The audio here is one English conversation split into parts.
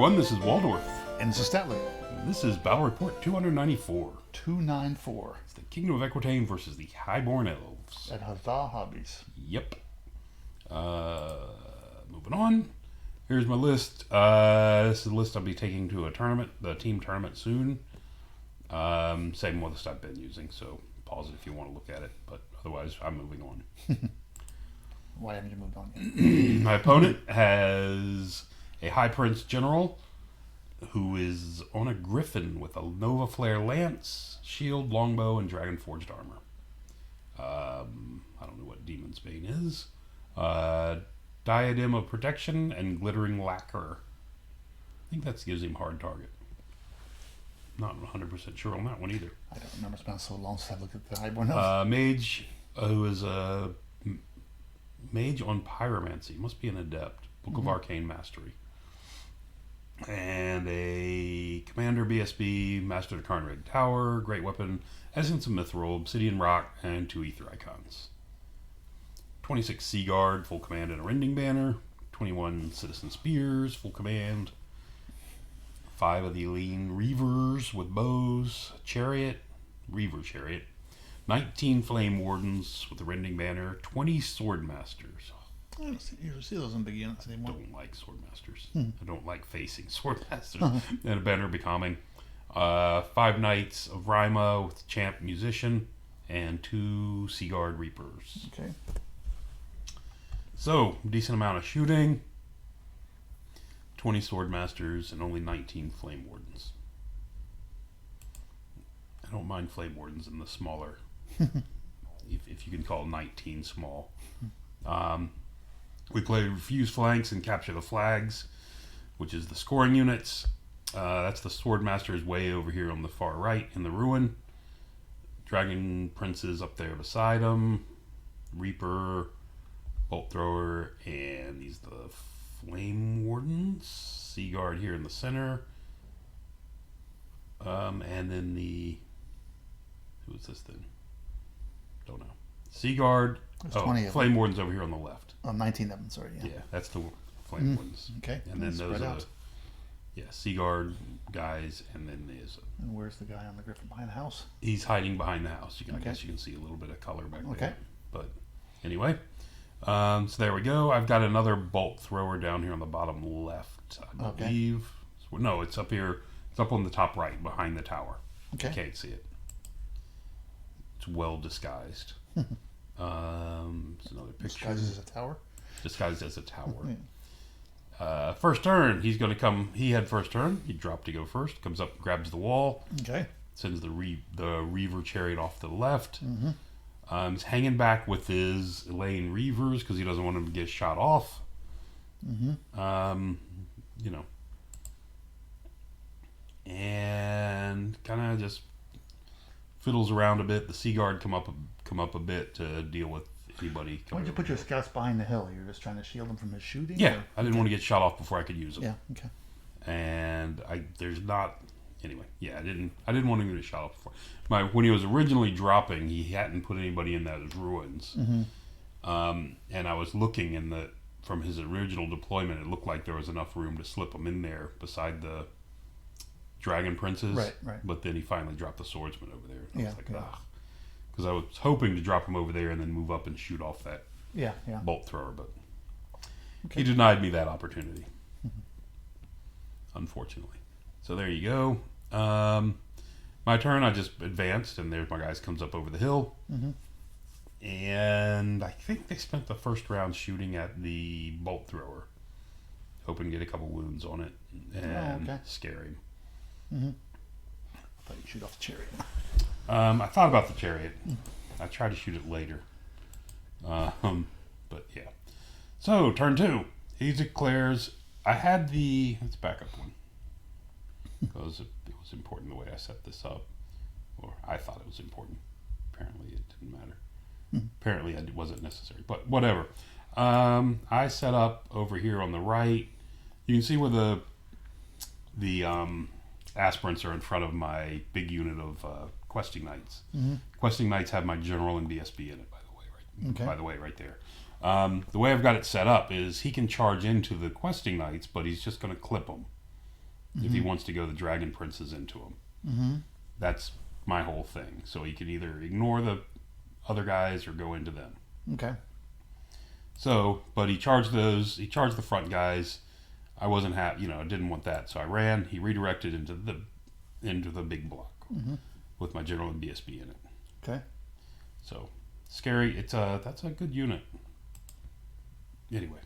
everyone. This is Waldorf. And this is Statler. This is Battle Report 294. 294. It's the Kingdom of Equitaine versus the Highborn Elves. At Huzzah Hobbies. Yep. Moving on. Here's my list. This is a list I'll be taking to a tournament, the team tournament soon. Same list I've been using, so pause it if you want to look at it. But otherwise, I'm moving on. Why haven't you moved on yet? My opponent has a High Prince General who is on a Griffin with a Nova Flare Lance, Shield, Longbow, and Dragon Forged Armor. I don't know what Demon's Bane is. Diadem of Protection and Glittering Lacquer. I think that gives him hard target. Not 100% sure on that one either. I don't remember. It's been so long since I looked at the Highborn Elves. Mage, who is a mage on Pyromancy. Must be an adept. Book of Arcane Mastery. And a Commander BSB, Master of the Carnarvon Tower, Great Weapon, Essence of Mithril, Obsidian Rock, and 2 Ether Icons. 26 Sea Guard, full command and a Rending Banner. 21 Citizen Spears, full command. 5 of the Lean Reavers with bows, Chariot, Reaver Chariot. 19 Flame Wardens with the Rending Banner. 20 Sword Masters. I don't usually see those in big units anymore. I don't like Sword Masters. I don't like facing Sword Masters. And a banner becoming 5 Knights of Rima with Champ Musician and 2 Sea Guard Reapers. Okay. So, decent amount of shooting. 20 Sword Masters and only 19 Flame Wardens. I don't mind Flame Wardens in the smaller, if you can call 19 small. We play Refuse Flanks and Capture the Flags, which is the scoring units. That's the Sword Masters way over here on the far right in the ruin. Dragon Princes up there beside them. Reaper, Bolt Thrower, and these are the Flame Wardens. Sea Guard here in the center. And then who is this then? Don't know. Sea Guard. There's 20 of Flame them. Wardens over here on the left. 19 of them, sorry. Yeah, that's the Flame Wardens. Okay. And then Spread those are out. Sea Guard guys, and then there's And where's the guy on the Griffin behind the house? he's hiding behind the house. I Okay. guess you can see a little bit of color back there. Okay. But anyway, so there we go. I've got another Bolt Thrower down here on the bottom left, I believe. No, it's up here. It's up on the top right, behind the tower. Okay. You can't see it. It's well disguised. It's another picture. Disguised as a tower? Disguised as a tower. Yeah. First turn, he's going to come. He had first turn. He dropped to go first. Comes up, grabs the wall. Okay. Sends the Reaver Chariot off to the left. He's hanging back with his Elaine Reavers because he doesn't want him to get shot off. And kind of just fiddles around a bit. The Sea Guard come up a bit to deal with anybody. Why don't you put your scouts behind the hill? You're just trying to shield them from his shooting? Yeah, or? I didn't want to get shot off before I could use them. Yeah, okay. And there's not anyway. Yeah, I didn't want him to get shot off before. When he was originally dropping, he hadn't put anybody in those ruins. And I was looking from his original deployment, it looked like there was enough room to slip him in there beside the Dragon Princes. Right. But then he finally dropped the Swordsman over there. And I was like, yeah. because I was hoping to drop him over there and then move up and shoot off that Yeah. Bolt Thrower, but Okay. he denied me that opportunity. Unfortunately. So there you go. My turn, I just advanced, and there's my guys comes up over the hill. And I think they spent the first round shooting at the Bolt Thrower, hoping to get a couple wounds on it and scare him. I thought you'd shoot off the chariot. I thought about the chariot. I tried to shoot it later. But yeah. So, turn 2. He declares, let's back up one. Because it was important the way I set this up. Or I thought it was important. Apparently it didn't matter. Apparently it wasn't necessary. But whatever. I set up over here on the right. You can see where the aspirants are in front of my big unit of questing knights. Questing knights have my general and BSB in it, by the way, right? Okay. By the way, right there. The way I've got it set up is he can charge into the questing knights, but he's just going to clip them. if he wants to go the Dragon Princes into him. Mm-hmm. That's my whole thing. So he could either ignore the other guys or go into them. Okay. So, but he charged those. He charged the front guys. I wasn't happy. I didn't want that. So I ran. He redirected into the big block with my general and BSB in it. Okay. So scary. That's a good unit. Anyway,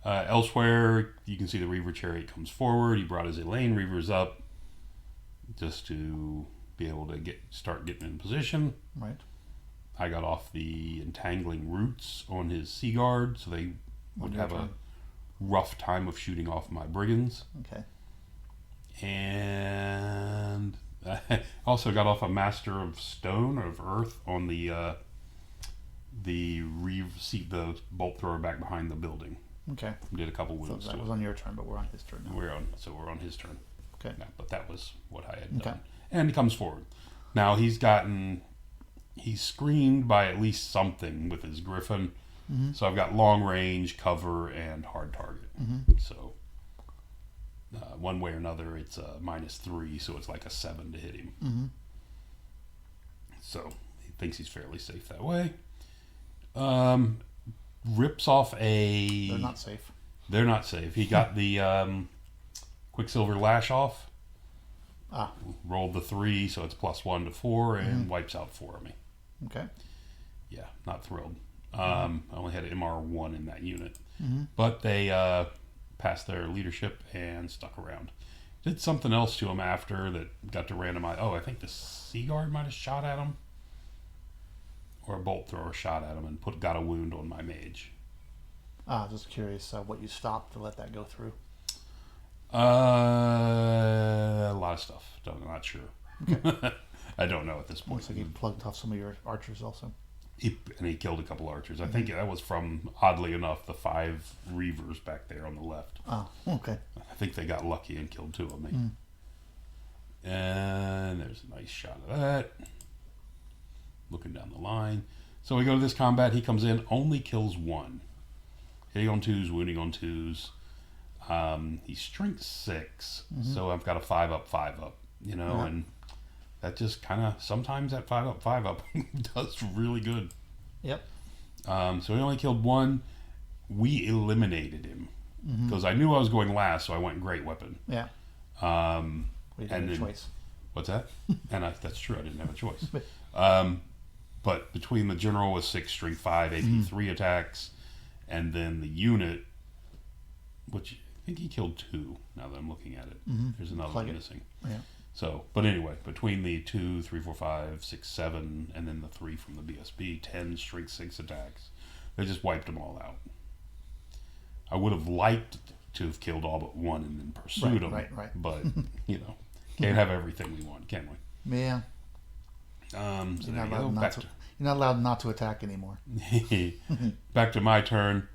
elsewhere you can see the Reaver Chariot comes forward. He brought his Elaine Reavers up just to be able to start getting in position. Right. I got off the entangling roots on his Sea Guard, so they would have a rough time of shooting off my brigands. Okay. And I also got off a Master of Stone or of Earth on the bolt thrower back behind the building. Okay. Did a couple wounds. So that was on your turn, but we're on his turn now. We're on his turn. Okay. Yeah, but that was what I had done. And he comes forward. Now he's screened by at least something with his Griffin. Mm-hmm. So I've got long range, cover, and hard target. Mm-hmm. So one way or another, it's a -3, so it's like a 7 to hit him. Mm-hmm. So he thinks he's fairly safe that way. Rips off a... They're not safe. They're not safe. He got the Quicksilver Lash off. Ah. Rolled the 3, so it's +1 to 4, and wipes out 4 of me. Okay. Yeah, not thrilled. I only had MR1 in that unit. Mm-hmm. But they passed their leadership and stuck around. Did something else to him after that got to randomize. Oh, I think the Sea Guard might have shot at him. Or a bolt thrower shot at him and got a wound on my mage. Just curious what you stopped to let that go through. A lot of stuff. I'm not sure. Okay. I don't know at this point. Looks like you plugged off some of your archers also. He killed a couple archers. I think that was from, oddly enough, the 5 Reavers back there on the left. Oh, okay. I think they got lucky and killed 2 of me. And there's a nice shot of that. Looking down the line. So we go to this combat. He comes in, only kills 1. Hitting on 2s, wounding on 2s. He's strength 6, so I've got a 5-up, 5-up, and that just kind of, sometimes that 5-up, 5-up does really good. Yep. So he only killed 1. We eliminated him because I knew I was going last, so I went great weapon. Yeah. And We didn't have a then, choice. what's that? That's true, I didn't have a choice. But between the general with 6 strength 5, AP 3 attacks, and then the unit, which I think he killed 2 now that I'm looking at it. There's another one missing. Yeah. So, but anyway, between the 2, 3, 4, 5, 6, 7, and then the 3 from the BSB, 10 strength 6 attacks. They just wiped them all out. I would have liked to have killed all but 1 and then pursued them. Right. But, can't have everything we want, can we? Yeah. So You're there not you go. allowed you're not allowed not to attack anymore. Back to my turn.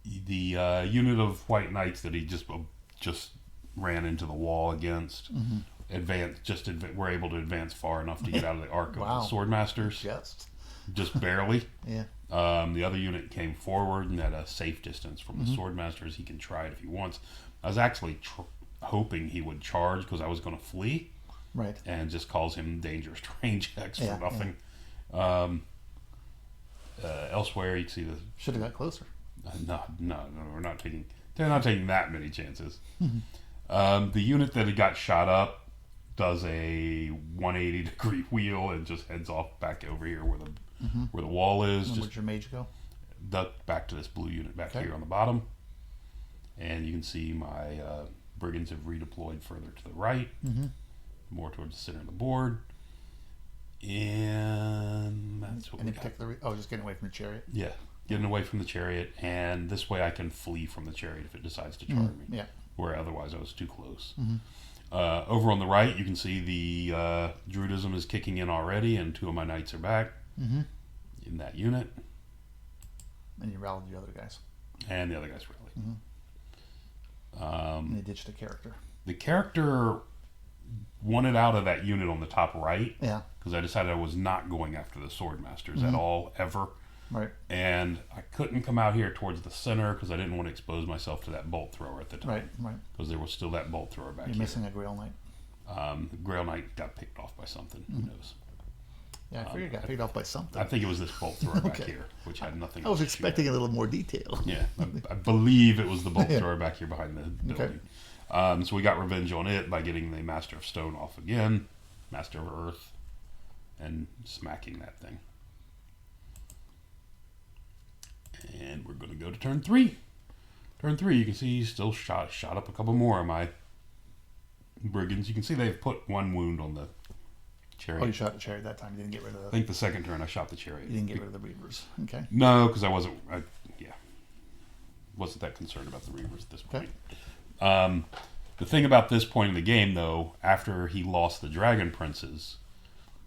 The unit of White Knights that he just ran into the wall against were able to advance far enough to get out of the arc of the Swordmasters. Just barely. Yeah. The other unit came forward and at a safe distance from the Swordmasters. He can try it if he wants. I was actually hoping he would charge because I was going to flee. Right. And just cause him dangerous terrain checks for nothing. Yeah. Elsewhere, you can see the... Should have got closer. No, we're not taking... They're not taking that many chances. The unit that had got shot up does a 180-degree wheel and just heads off back over here where the wall is. And where'd your mage go? Duck back to this blue unit back here on the bottom. And you can see my brigands have redeployed further to the right. More towards the center of the board. And that's what we got. Just getting away from the chariot? Yeah, getting away from the chariot. And this way I can flee from the chariot if it decides to charge me. Yeah. Where otherwise I was too close. Over on the right, you can see the Druidism is kicking in already, and 2 of my knights are back in that unit. And you rallied the other guys. And the other guys rallied. And they ditched a character. The character wanted out of that unit on the top right. Yeah. Because I decided I was not going after the Swordmasters at all, ever. Right. And I couldn't come out here towards the center because I didn't want to expose myself to that bolt thrower at the time. Right. Right. Because there was still that bolt thrower back You're here. missing a Grail Knight. Grail Knight got picked off by something. Who knows? Yeah, I figured it got picked off by something. I think it was this bolt thrower back Okay. here, which had nothing. I was else to shoot expecting at. a little more detail. Yeah, I believe it was the bolt Yeah. thrower back here behind the building. Okay. So we got revenge on it by getting the Master of Stone off again, Master of Earth, and smacking that thing. And we're going to go to turn 3. Turn 3, you can see he's still shot up a couple more of my brigands. You can see they've put one wound on the chariot. Oh, you shot the chariot that time. You didn't get rid of I the. think the second turn I shot the chariot. You didn't get rid of the Reavers. Okay. No, because I wasn't that concerned about the Reavers at this point. The thing about this point in the game, though, after he lost the Dragon Princes,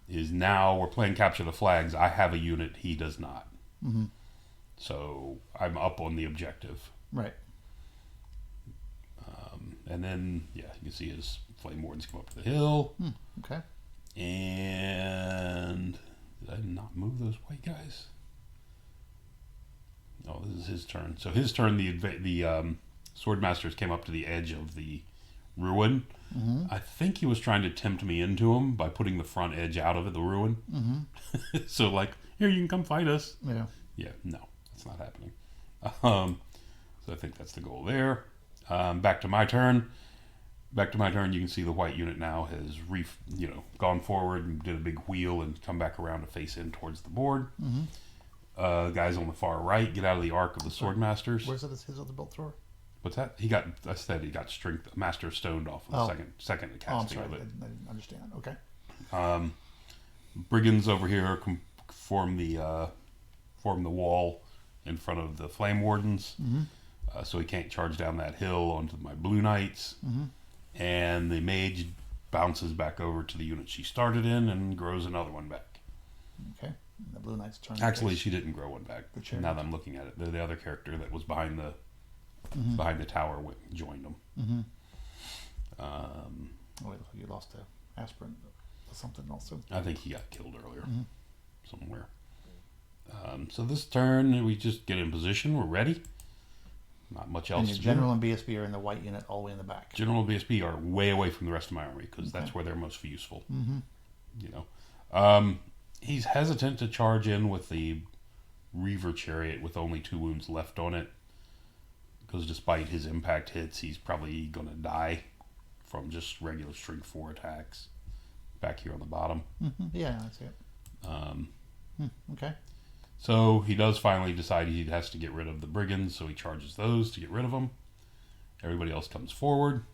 is now we're playing Capture the Flags. I have a unit, he does not. Mm-hmm. So I'm up on the objective. Right. And then, you can see his Flame Wardens come up the hill. Okay. And did I not move those white guys? No, this is his turn. So his turn, the Swordmasters came up to the edge of the ruin. Mm-hmm. I think he was trying to tempt me into him by putting the front edge out of the ruin. Mm-hmm. So like, here, you can come fight us. Yeah. Yeah, no, that's not happening. So I think that's the goal there. Back to my turn. You can see the white unit now has gone forward and did a big wheel and come back around to face in towards the board. Mm-hmm. Guys on the far right get out of the arc of the Swordmasters. Where's his other bolt thrower? What's that? He got strength, Master Stoned off of the second Oh, I'm casting sorry. of it. I didn't understand. Okay. Brigands over here form the wall in front of the Flame Wardens. Mm-hmm. So he can't charge down that hill onto my Blue Knights. Mm-hmm. And the mage bounces back over to the unit she started in and grows another one back. Okay. And the Blue Knight's turn. Actually, she didn't grow one back. The chariot. Now that I'm looking at it, the other character that was behind the tower joined them. Mm-hmm. You lost to Aspirin or something also. I think he got killed earlier somewhere. So this turn, we just get in position. We're ready. Not much else And your to general do. and BSB are in the white unit all the way in the back. General and BSB are way away from the rest of my army because that's where they're most useful. Mm-hmm. He's hesitant to charge in with the Reaver Chariot with only 2 wounds left on it because despite his impact hits, he's probably going to die from just regular strength 4 attacks back here on the bottom. Mm-hmm. Yeah, I see it. Okay. So he does finally decide he has to get rid of the Brigands, so he charges those to get rid of them. Everybody else comes forward.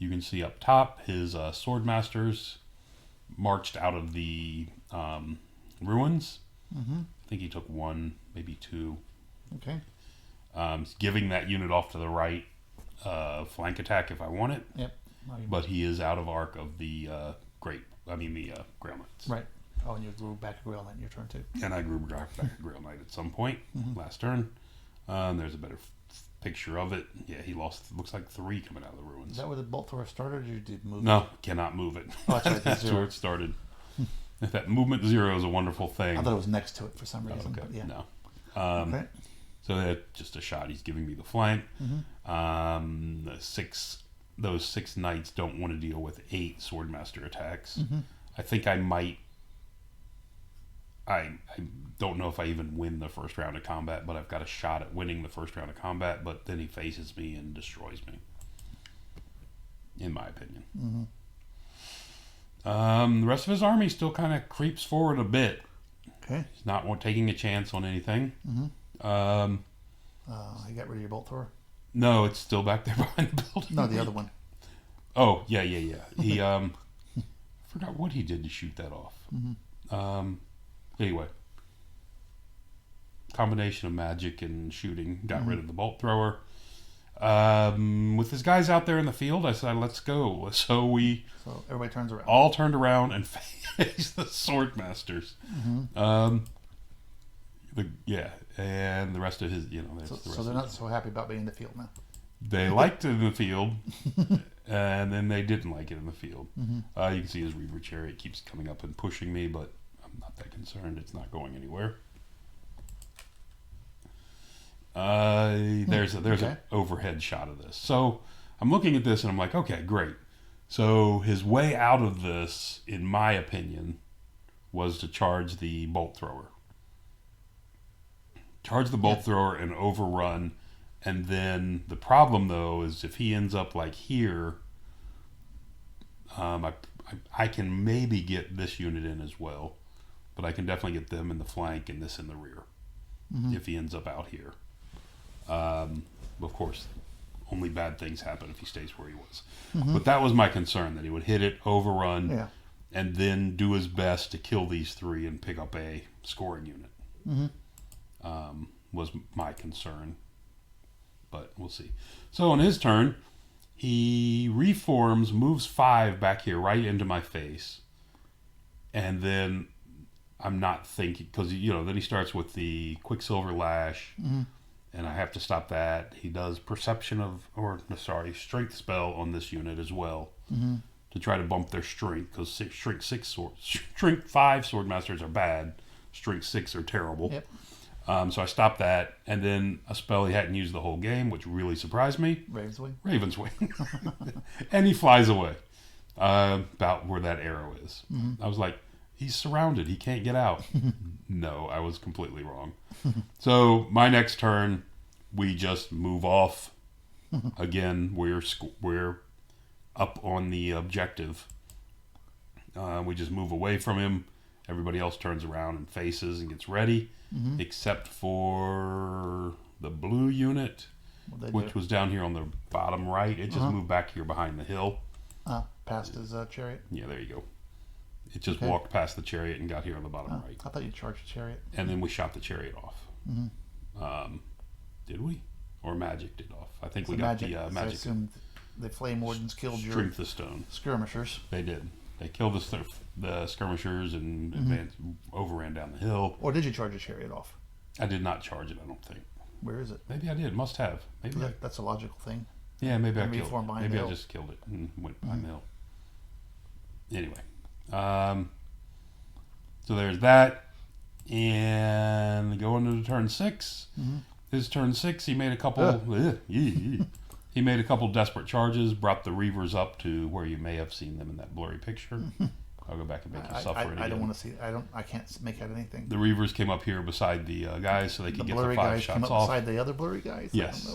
You can see up top his Swordmasters marched out of the ruins. Mm-hmm. I think he took 1, maybe 2. Okay. Giving that unit off to the right flank attack if I want it. Yep. But he is out of arc of the Grail Knights. Right. Oh, and you grew back a Grail Knight in your turn too. And I grew back a Grail Knight at some point last turn. There's a better picture of it. Yeah, he lost, looks like 3 coming out of the ruins. Is that where the bolt thrower started, or did you move? No, cannot move it. Oh, that's right, That's where it started. That movement 0 is a wonderful thing. I thought it was next to it for some reason. Okay, But yeah. no. Okay. So that's just a shot. He's giving me the flank. Those 6 knights don't want to deal with 8 Swordmaster attacks. I think I might. I don't know if I even win the first round of combat, but I've got a shot at winning the first round of combat. But then he faces me and destroys me, in my opinion. The rest of his army still kind of creeps forward a bit. Okay. He's not taking a chance on anything. You got rid of your bolt thrower? No, it's still back there behind the building. No, the other one. Oh, yeah. He forgot what he did to shoot that off. Anyway, combination of magic and shooting got rid of the bolt thrower. With his guys out there in the field, I said, let's go. So everybody turns around. all turned around and faced the Swordmasters. And the rest of his, So they're not so happy about being in the field now. They liked it in the field, and then they didn't like it in the field. You can see his Reaver Chariot keeps coming up and pushing me, but I'm not that concerned. It's not going anywhere. There's Okay. an overhead shot of this. So I'm looking at this and I'm like, okay, great. So his way out of this, in my opinion, was to charge the bolt thrower. Charge the bolt thrower and overrun. And then the problem, though, is if he ends up like here, I can maybe get this unit in as well. But I can definitely get them in the flank and this in the rear if he ends up out here. Of course, only bad things happen if he stays where he was. But that was my concern, that he would hit it, overrun, and then do his best to kill these three and pick up a scoring unit. Was my concern. But we'll see. So on his turn, he reforms, moves 5 back here right into my face. And then I'm not thinking, because, then he starts with the Quicksilver Lash. And I have to stop that. He does strength spell on this unit as well to try to bump their strength, because strength 5 swordmasters are bad. Strength 6 are terrible. Yep. So I stopped that, and then a spell he hadn't used the whole game, which really surprised me. Raven's Wing. And he flies away about where that arrow is. I was like, he's surrounded. He can't get out. No, I was completely wrong. So my next turn, we just move off. Again, we're up on the objective. We just move away from him. Everybody else turns around and faces and gets ready, except for the blue unit, which was down here on the bottom right. It just moved back here behind the hill. Past his chariot? Yeah, there you go. It just walked past the chariot and got here on the bottom right. I thought you charged the chariot. And then we shot the chariot off. Did we? Or magic did off. I think we got the magic. I assumed the flame wardens killed your Strength of Stone. skirmishers. They did. They killed the skirmishers and overran down the hill. Or did you charge the chariot off? I did not charge it, I don't think. Where is it? Maybe I did. Must have. Maybe That's a logical thing. Yeah, maybe I And killed it. reform behind Maybe the I hill. just killed it and went behind the hill. Anyway. So there's that. And going to turn 6. His turn 6, he made a couple... He made a couple desperate charges, brought the Reavers up to where you may have seen them in that blurry picture. I'll go back and make you suffer it again. I don't want to see. I can't make out anything. The Reavers came up here beside the guys so they could get the 5 guys shots came up off. beside the other blurry guys? Yes.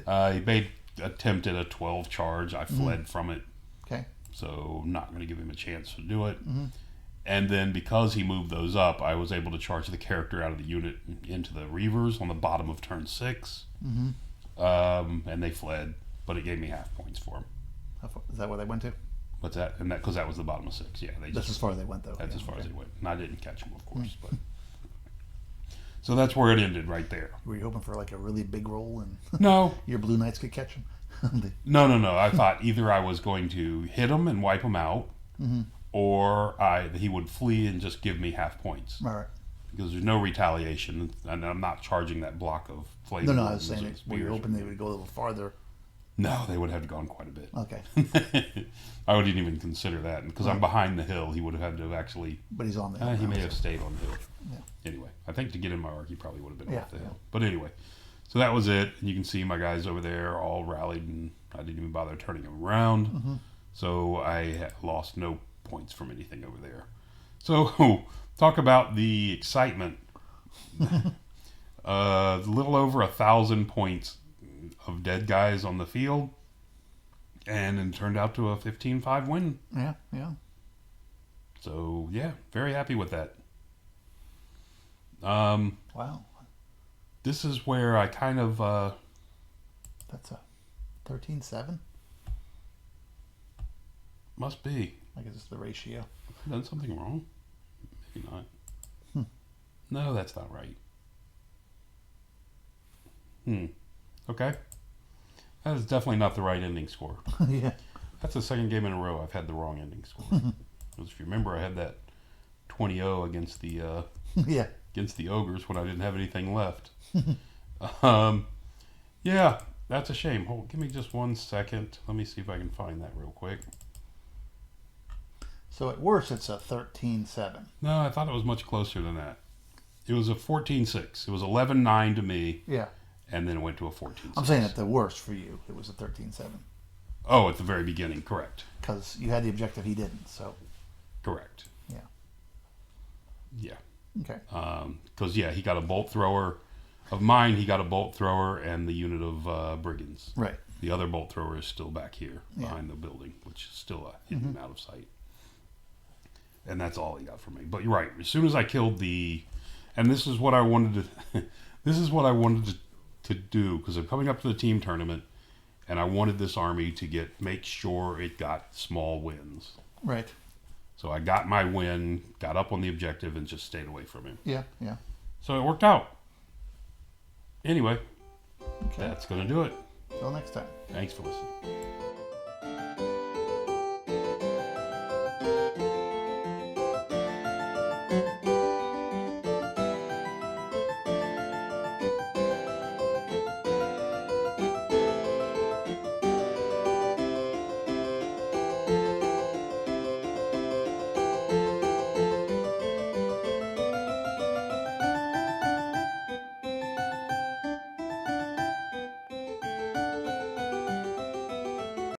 I don't know. He attempted a 12 charge. I fled from it. Okay. So not going to give him a chance to do it. And then because he moved those up, I was able to charge the character out of the unit into the Reavers on the bottom of turn 6. And they fled, but it gave me half points for them. Is that where they went to? What's that? And because that was the bottom of 6. Yeah, That's as far as they went, though. That's as far as they went. And I didn't catch them, of course. But so that's where it ended, right there. Were you hoping for like a really big roll and No. your blue knights could catch them? No. I thought either I was going to hit him and wipe him out, or he would flee and just give me half points. All right. Because there's no retaliation, and I'm not charging that block of flame. No, I was saying were you hoping they would go a little farther? No, they would have gone quite a bit. Okay. I wouldn't even consider that, because I'm behind the hill. He would have had to have actually. But he's on the hill. He now, may have stayed on the hill. Yeah. Anyway, I think to get in my arc, he probably would have been off the yeah. hill. But anyway, so that was it. And you can see my guys over there all rallied, and I didn't even bother turning them around. So I lost no points from anything over there. So talk about the excitement. A little over 1,000 points of dead guys on the field, and it turned out to a 15-5 win. Yeah. So yeah, very happy with that. Wow. This is where I kind of That's a 13-7. must be. I guess it's the ratio. I've done something wrong. Maybe not. No, that's not right. Okay. That is definitely not the right ending score. Yeah. That's the second game in a row I've had the wrong ending score. Because if you remember, I had that 20-0 against the Yeah. against the ogres when I didn't have anything left. Yeah, that's a shame. Hold, give me just 1 second. Let me see if I can find that real quick. So at worst, it's a 13-7. No, I thought it was much closer than that. It was a 14-6. It was 11-9 to me. Yeah. and then it went to a 14-6. I'm saying at the worst for you, it was a 13-7. Oh, at the very beginning, correct. Because you had the objective, he didn't. So, Correct. yeah. Yeah. Okay. Because, he got a bolt thrower. Of mine, he got a bolt thrower and the unit of brigands. Right. The other bolt thrower is still back here Yeah. behind the building, which is still hidden out of sight. And that's all he got from me. But you're right. As soon as I killed and this is what I wanted to, this is what I wanted to do, because I'm coming up to the team tournament, and I wanted this army to make sure it got small wins. Right. So I got my win, got up on the objective, and just stayed away from him. Yeah. Yeah. So it worked out. Anyway, Okay. that's going to do it. Till next time. Thanks for listening.